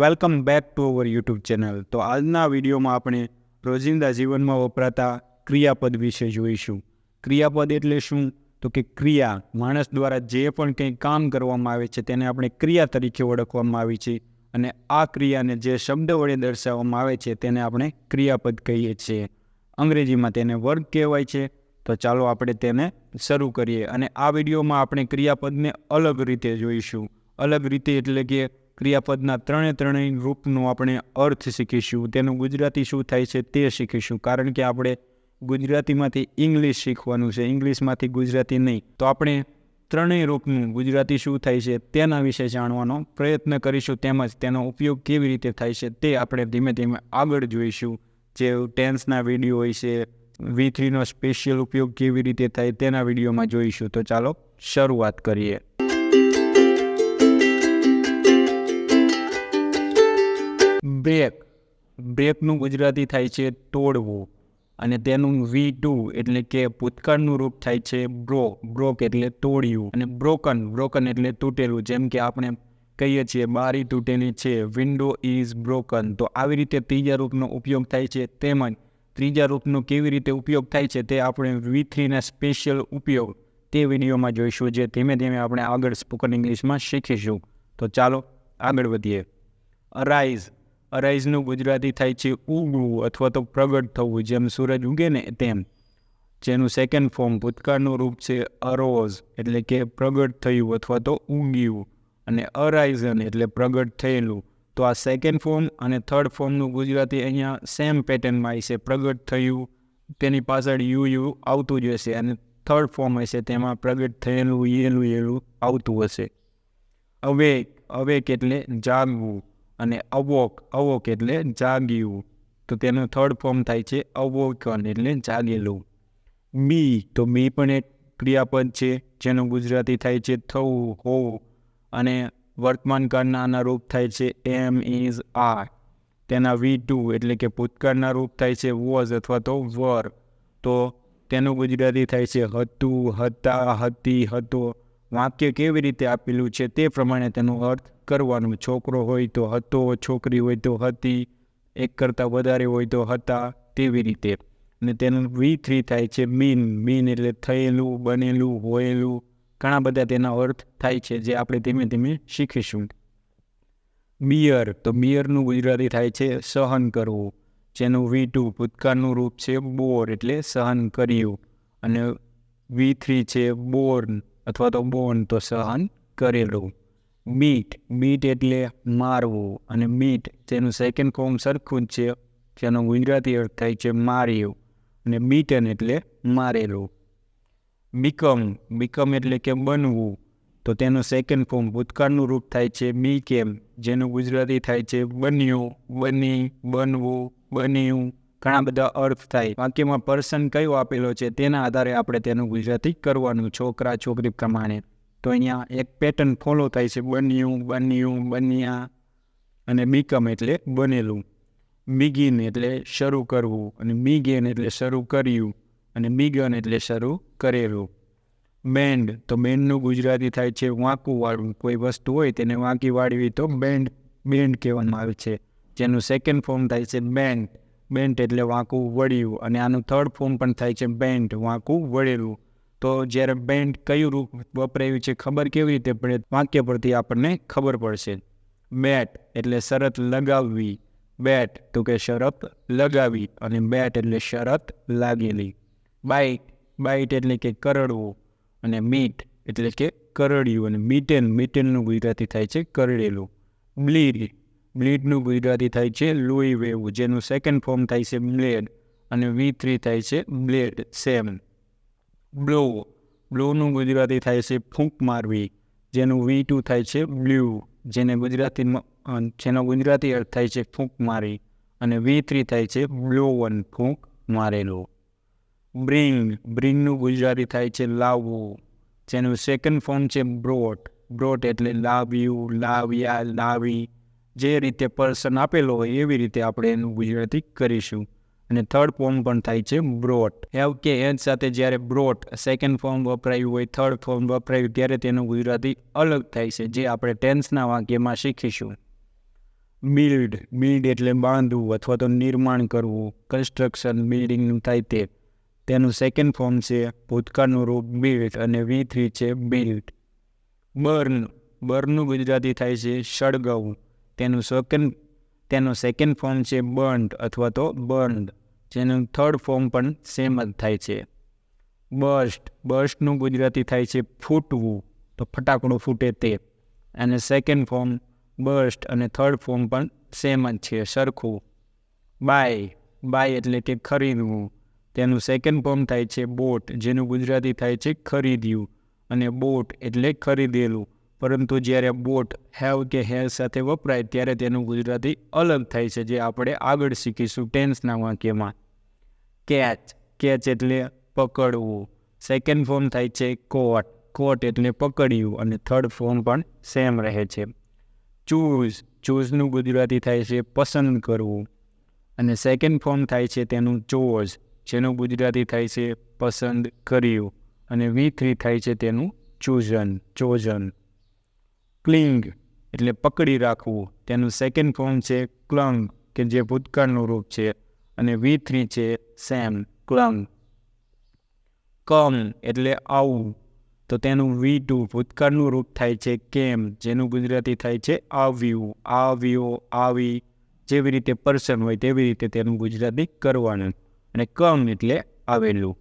Welcome back to our YouTube channel. તો આજના વિડીયોમાં આપણે રોજિંદા જીવનમાં વપરાતા ક્રિયાપદ વિશે જોઈશું. ક્રિયાપદ એટલે શું? તો કે ક્રિયા, માણસ દ્વારા જે પણ કંઈ કામ કરવામાં આવે છે તેને આપણે ક્રિયા તરીકે ઓળખવામાં આવી છે, અને આ ક્રિયાને જે શબ્દ વડે દર્શાવવામાં આવે છે તેને આપણે ક્રિયાપદ કહીએ છીએ. અંગ્રેજીમાં તેને વર્બ કહેવાય છે. તો ચાલો આપણે તેને શરૂ કરીએ. અને આ વિડીયોમાં આપણે ક્રિયાપદને અલગ રીતે જોઈશું. અલગ રીતે એટલે કે ક્રિયાપદના ત્રણેય રૂપનો આપણે અર્થ શીખીશું. તેનું ગુજરાતી શું થાય છે તે શીખીશું. કારણ કે આપણે ગુજરાતીમાંથી ઇંગ્લિશ શીખવાનું છે, ઇંગ્લિશમાંથી ગુજરાતી નહીં. તો આપણે ત્રણેય રૂપનું ગુજરાતી શું થાય છે તેના વિશે જાણવાનો પ્રયત્ન કરીશું, તેમજ તેનો ઉપયોગ કેવી રીતે થાય છે તે આપણે ધીમે ધીમે આગળ જોઈશું. જે ટેન્સના વિડીયો હોય છે, V3નો સ્પેશિયલ ઉપયોગ કેવી રીતે થાય તેના વિડીયોમાં જોઈશું. તો ચાલો શરૂઆત કરીએ. બ્રેકનું ગુજરાતી થાય છે તોડવું, અને તેનું V2 એટલે કે ભૂતકાળનું રૂપ થાય છે બ્રોક એટલે તોડ્યું. અને બ્રોકન એટલે તૂટેલું. જેમ કે આપણે કહીએ છીએ બારી તૂટેલી છે, વિન્ડો ઇઝ બ્રોકન. તો આવી રીતે ત્રીજા રૂપનો ઉપયોગ થાય છે. તેમજ ત્રીજા રૂપનો કેવી રીતે ઉપયોગ થાય છે તે આપણે V3ના સ્પેશિયલ ઉપયોગ તે વિડીયોમાં જોઈશું, જે ધીમે ધીમે આપણે આગળ સ્પોકન ઇંગ્લિશમાં શીખીશું. તો ચાલો આગળ વધીએ. અરાઇઝનું ગુજરાતી થાય છે ઉગવું અથવા તો પ્રગટ થવું, જેમ સૂરજ ઉગે ને તેમ. જેનું સેકન્ડ ફોર્મ ભૂતકાળનું રૂપ છે અરોઝ એટલે કે પ્રગટ થયું અથવા તો ઉગ્યું, અને અરાઇઝન એટલે પ્રગટ થયેલું. તો આ સેકન્ડ ફોર્મ અને થર્ડ ફોર્મનું ગુજરાતી અહીંયા સેમ પેટર્નમાં હશે. પ્રગટ થયું તેની પાછળ યુ આવતું જ હશે, અને થર્ડ ફોર્મ હશે તેમાં પ્રગટ થયેલું એલું આવતું હશે. અવેક એટલે જાગવું, અને અવોક એટલે જાગ્યું. તો તેનું થર્ડ ફોર્મ થાય છે અવોકન એટલે જાગેલું. બી પણ એક ક્રિયાપદ છે, જેનું ગુજરાતી થાય છે થવું, હોવું, અને વર્તમાન કાળના આના રૂપ થાય છે એમ, ઇઝ, આર. તેના V2 એટલે કે ભૂતકાળના રૂપ થાય છે વોઝ અથવા તો વર. તો તેનું ગુજરાતી થાય છે હતું, હતા, હતી, હતો. વાક્ય કેવી રીતે આપેલું છે તે પ્રમાણે તેનો અર્થ કરવાનું. છોકરો હોય તો હતો, છોકરી હોય તો હતી, એક કરતાં વધારે હોય તો હતા, તેવી રીતે. અને તેનું V3 થાય છે મીન એટલે થયેલું, બનેલું, હોયેલું. ઘણા બધા તેના અર્થ થાય છે, જે આપણે ધીમે ધીમે શીખીશું. બિયરનું ગુજરાતી થાય છે સહન કરવું, જેનું V2 ભૂતકાળનું રૂપ છે બોર એટલે સહન કર્યું, અને V3 છે બોર્ન અથવા તો બોર્ન તો સહન કરેલું. બીટ એટલે મારવું, અને મીટ જેનું સેકન્ડ ફોર્મ સરખું જ છે, જેનો ગુજરાતી અર્થ થાય છે માર્યું, અને બીટન એટલે મારેલું. બીકમ એટલે કે બનવું. તો તેનું સેકન્ડ ફોર્મ ભૂતકાળનું રૂપ થાય છે બીકેમ, જેનું ગુજરાતી થાય છે બન્યું, બની, બનવું, બન્યું. ઘણા બધા અર્થ થાય. વાક્યમાં પર્સન કયો આપેલો છે તેના આધારે આપણે તેનું ગુજરાતી કરવાનું, છોકરા છોકરી પ્રમાણે. તો અહીંયા એક પેટર્ન ફોલો થાય છે બન્યું, બન્યા, અને બીકમ એટલે બનેલું. બિગિન એટલે શરૂ કરવું, અને બિગેન એટલે શરૂ કર્યું, અને બિગન એટલે શરૂ કરેલું. બેન્ડનું ગુજરાતી થાય છે વાંકું વાળવું. કોઈ વસ્તુ હોય તેને વાંકી વાળવી તો બેન્ડ કહેવામાં આવે છે, જેનું સેકન્ડ ફોર્મ થાય છે બેન્ટ એટલે વાંકું વળ્યું, અને આનું થર્ડ ફોર્મ પણ થાય છે બેન્ટ, વાંકું વળેલું. તો જ્યારે બેન્ટ કયું રૂપ વપરાયું છે ખબર કેવી રીતે પડે? વાક્ય પરથી આપણને ખબર પડશે. બેટ એટલે શરત લગાવવી, બેટ તો કે શરત લગાવી, અને બેટ એટલે શરત લાગેલી. બાઇટ એટલે કે કરડવું, અને મીટ એટલે કે કરડ્યું, અને મીટેનનું ગુજરાતી થાય છે કરડેલું. બ્લીડનું ગુજરાતી થાય છે લોહી વહેવું, જેનું સેકન્ડ ફોર્મ થાય છે બ્લેડ, અને V3 થાય છે બ્લેડ સેમ. બ્લોનું ગુજરાતી થાય છે ફૂંક મારવી, જેનું V2 થાય છે બ્લ્યુ, જેનો ગુજરાતી અર્થ થાય છે ફૂંક મારી, અને V3 થાય છે બ્લોવન, ફૂંક મારેલું. બ્રિંગનું ગુજરાતી થાય છે લાવવું, જેનું સેકન્ડ ફોર્મ છે બ્રોટ એટલે લાવ્યું, લાવ્યા, લાવી. જે રીતે પર્સન આપેલો હોય એવી રીતે આપણે એનું ગુજરાતી કરીશું. અને થર્ડ ફોર્મ પણ થાય છે બ્રોટ. કે એજ સાથે જ્યારે બ્રોટ સેકન્ડ ફોર્મ વપરાયું હોય, થર્ડ ફોર્મ વપરાયું, ત્યારે તેનું ગુજરાતી અલગ થાય છે, જે આપણે ટેન્સના વાક્યમાં શીખીશું. બિલ્ડ એટલે બાંધવું અથવા તો નિર્માણ કરવું, કન્સ્ટ્રક્શન બિલ્ડિંગનું થાય તે. તેનું સેકન્ડ ફોર્મ છે ભૂતકાળનું રૂપ બિલ્ડ અને V3 છે બિલ્ડ. બર્નનું ગુજરાતી થાય છે સળગાવવું. તેનો સેકન્ડ ફોર્મ છે બર્ન્ડ અથવા તો બર્ન્ડ, જેનું થર્ડ ફોર્મ પણ સેમ જ થાય છે. બર્સ્ટનું ગુજરાતી થાય છે ફૂટવું, તો ફટાકડો ફૂટે તે. અને સેકન્ડ ફોર્મ બર્સ્ટ અને થર્ડ ફોર્મ પણ સેમ જ છે, સરખું. બાય એટલે કે ખરીદવું. તેનું સેકન્ડ ફોર્મ થાય છે બોટ, જેનું ગુજરાતી થાય છે ખરીદ્યું. અને બોટ એટલે ખરીદેલું, પરંતુ જ્યારે બોટ હેવ કે હેઝ સાથે વપરાય ત્યારે તેનું ગુજરાતી અલગ થાય છે, જે આપણે આગળ શીખીશું ટેન્સના વાક્યમાં. કેચ એટલે પકડવું. સેકન્ડ ફોર્મ થાય છે કોટ એટલે પકડ્યું, અને થર્ડ ફોર્મ પણ સેમ રહે છે. ચૂઝનું ગુજરાતી થાય છે પસંદ કરવું, અને સેકન્ડ ફોર્મ થાય છે તેનું ચોઝ, જેનું ગુજરાતી થાય છે પસંદ કર્યું, અને V3 થાય છે તેનું ચોઝન. ક્લિંગ એટલે પકડી રાખવું. તેનું સેકન્ડ ફોર્મ છે ક્લંગ, કે જે ભૂતકાળનું રૂપ છે, અને V3 છે સેમ, ક્લંગ. કમ એટલે આવું, તો તેનું V2 ભૂતકાળનું રૂપ થાય છે કેમ, જેનું ગુજરાતી થાય છે આવ્યું, આવી. જેવી રીતે પર્સન હોય તેવી રીતે તેનું ગુજરાતી કરવાનું. અને કમ એટલે આવેલું.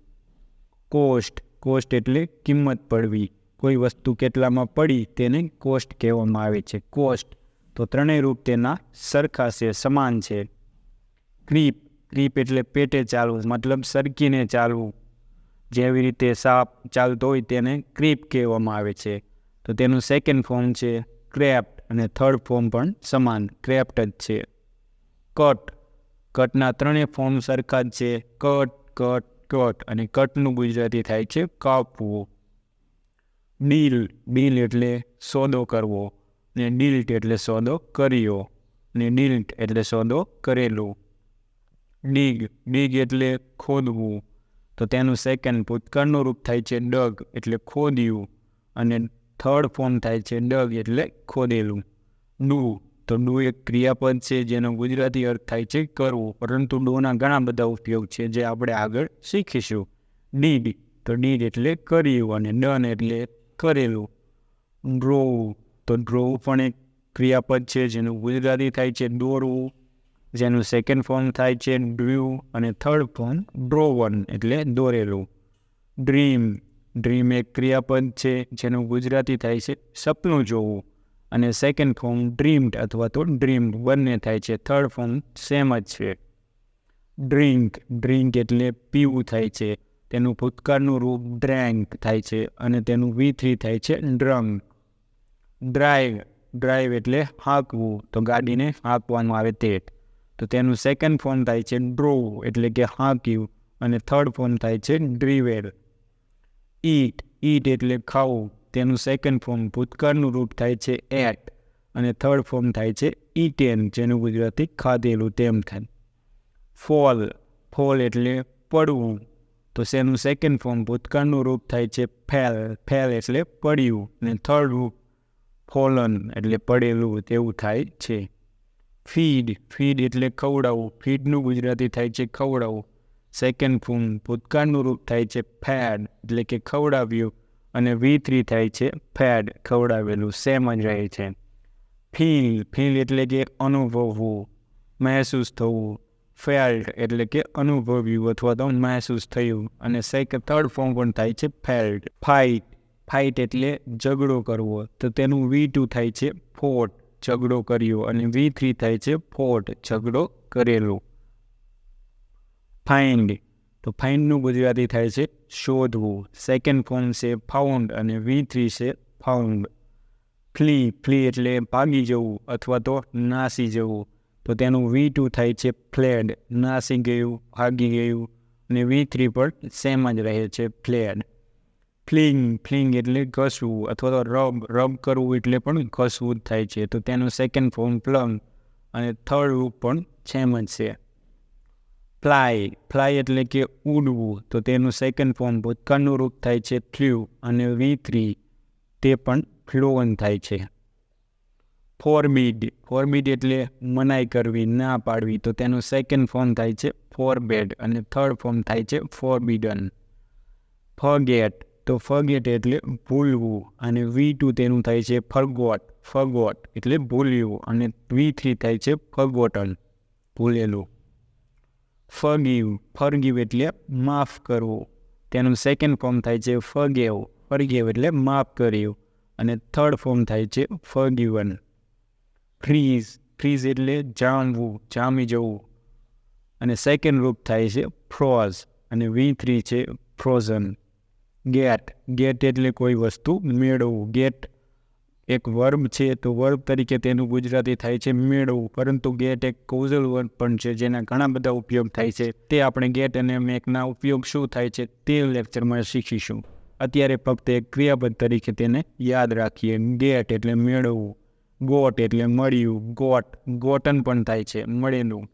કોસ્ટ એટલે કિંમત પડવી. કોઈ વસ્તુ કેટલામાં પડી તેને કોસ્ટ કહેવામાં આવે છે, કોસ્ટ. તો ત્રણેય રૂપ તેના સરખા છે, સમાન છે. ક્રીપ એટલે પેટે ચાલવું, મતલબ સરકીને ચાલવું. જેવી રીતે સાપ ચાલતો હોય તેને ક્રીપ કહેવામાં આવે છે. તો તેનું સેકન્ડ ફોર્મ છે ક્રેપ્ટ, અને થર્ડ ફોર્મ પણ સમાન, ક્રેપ્ટ જ છે. કટના ત્રણેય ફોર્મ સરખા જ છે, કટ, અને કટનું ગુજરાતી થાય છે કાપવું. ડીલ એટલે સોદો કરવો, ને ડીલ્ટ એટલે સોદો કર્યો, ને ડીલ્ટ એટલે સોદો કરેલો. ડીગ એટલે ખોદવું, તો તેનું સેકન્ડ ભૂતકાળનું રૂપ થાય છે ડગ એટલે ખોદ્યું, અને થર્ડ ફોર્મ થાય છે ડગ એટલે ખોદેલું. ડુ એક ક્રિયાપદ છે જેનો ગુજરાતી અર્થ થાય છે કરવું, પરંતુ ડુના ઘણા બધા ઉપયોગ છે જે આપણે આગળ શીખીશું. ડીડ એટલે કર્યું, અને ડન એટલે કરેલું. ડ્રોવ પણ એક ક્રિયાપદ છે જેનું ગુજરાતી થાય છે દોરવું, જેનું સેકન્ડ ફોર્મ થાય છે ડ્રીવ, અને થર્ડ ફોર્મ ડ્રોવન એટલે દોરેલું. ડ્રીમ એક ક્રિયાપદ છે જેનું ગુજરાતી થાય છે સપનું જોવું, અને સેકન્ડ ફોર્મ ડ્રીમ્ડ અથવા તો ડ્રીમ્ડ બંને થાય છે, થર્ડ ફોર્મ સેમ જ છે. ડ્રિંક એટલે પીવું થાય છે. તેનું ભૂતકાળનું રૂપ ડ્રેન્ક થાય છે, અને તેનું V3 થાય છે ડ્રંક. ડ્રાઈવ એટલે હાંકવું, તો ગાડીને હાંકવાનું આવે તે. તો તેનું સેકન્ડ ફોર્મ થાય છે ડ્રોવ એટલે કે હાંક્યું, અને થર્ડ ફોર્મ થાય છે ડ્રીવેર. ઈટ એટલે ખાવું. તેનું સેકન્ડ ફોર્મ ભૂતકાળનું રૂપ થાય છે એટ, અને થર્ડ ફોર્મ થાય છે ઈટેન, જેનું ગુજરાતી ખાધેલું તેમ થાય. ફોલ એટલે પડવું, તો તેનું સેકન્ડ ફોર્મ ભૂતકાળનું રૂપ થાય છે ફેલ એટલે પડ્યું, અને થર્ડ રૂપ ફોલન એટલે પડેલું તેવું થાય છે. ફીડ એટલે ખવડાવવું. ફીડનું ગુજરાતી થાય છે ખવડાવવું. સેકન્ડ ફોર્મ ભૂતકાળનું રૂપ થાય છે ફેડ એટલે કે ખવડાવ્યું, અને V3 થાય છે ફેડ, ખવડાવેલું, સેમ જ રહે છે. ફીલ એટલે કે અનુભવવું, મહેસૂસ થવું. ફેલ્ટ એટલે કે અનુભવ્યું અથવા તો મહેસૂસ થયું, અને થર્ડ ફોર્મ પણ થાય છે ફેલ્ટ. ફાઇટ એટલે ઝઘડો કરવો, તો તેનું V2 થાય છે ફોટ, ઝઘડો કર્યો, અને V3 થાય છે ફોટ, ઝઘડો કરેલું. ફાઇન્ડનું ગુજરાતી થાય છે શોધવું. સેકન્ડ ફોર્મ છે ફાઉન્ડ, અને V3 છે ફાઉન્ડ. ફ્લી એટલે ભાગી જવું અથવા તો નાસી જવું, તો તેનું V2 થાય છે ફ્લેડ, નાસી ગયું, ભાગી ગયું, અને V3 પણ સેમ જ રહે છે ફ્લેડ. ફ્લિંગ એટલે ઘસવું અથવા તો રબ કરવું એટલે પણ ઘસવું જ થાય છે, તો તેનું સેકન્ડ ફોર્મ પ્લંગ, અને થર્ડ રૂપ પણ સેમ જ છે. ફ્લાય એટલે કે ઉડવું, તો તેનું સેકન્ડ ફોર્મ ભૂતકાળનું રૂપ થાય છે ફ્લ્યુ, અને V3 તે પણ ફ્લોવન થાય છે. ફોરબીડ એટલે મનાઈ કરવી, ના પાડવી, તો તેનું સેકન્ડ ફોર્મ થાય છે ફોરબેડ અને થર્ડ ફોર્મ થાય છે ફોરબીડન. ફર્ગેટ એટલે ભૂલવું અને V2 તેનું થાય છે ફર્ગોટ એટલે ભૂલ્યું અને V3 થાય છે ફર્ગોટન ભૂલેલું. ફર્ગીવ એટલે માફ કરવું, તેનું સેકન્ડ ફોર્મ થાય છે ફર્ગેવ એટલે માફ કર્યું અને થર્ડ ફોર્મ થાય છે ફર્ગીવન. ફ્રીઝ એટલે જામી જવું અને સેકન્ડ રૂપ થાય છે ફ્રોઝ અને V3 છે ફ્રોઝન. ગેટ એટલે કોઈ વસ્તુ મેળવવું. ગેટ એક વર્બ છે, તો વર્બ તરીકે તેનું ગુજરાતી થાય છે મેળવવું, પરંતુ ગેટ એક કોઝલ વર્બ પણ છે જેના ઘણા બધા ઉપયોગ થાય છે. તે આપણે ગેટ અને મેકના ઉપયોગ શું થાય છે તે લેક્ચરમાં શીખીશું. અત્યારે ફક્ત એક ક્રિયાપદ તરીકે તેને યાદ રાખીએ. ગેટ એટલે મેળવવું, ગોટ એટલે મળ્યું, ગોટન પણ થાય છે મળેલું.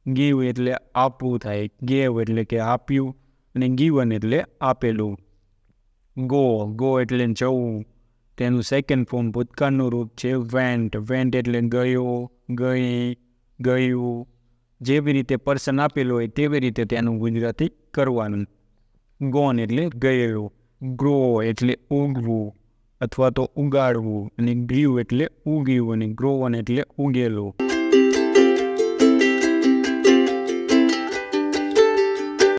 ગીવ એટલે આપવું થાય, ગેવ એટલે કે આપ્યું અને ગીવન એટલે આપેલું. ગો એટલે જવું, તેનું સેકન્ડ ફોર્મ ભૂતકાળનું રૂપ છે વેન્ટ એટલે ગયો, ગયું. જેવી રીતે પર્સન આપેલું હોય તેવી રીતે તેનું ગુજરાતી કરવાનું. ગોન એટલે ગયેલું. ગ્રો એટલે ઉગવું અથવા તો ઉગાડવું અને ગ્રીવ એટલે ઉગ્યું અને ગ્રોવન એટલે ઉગેલું.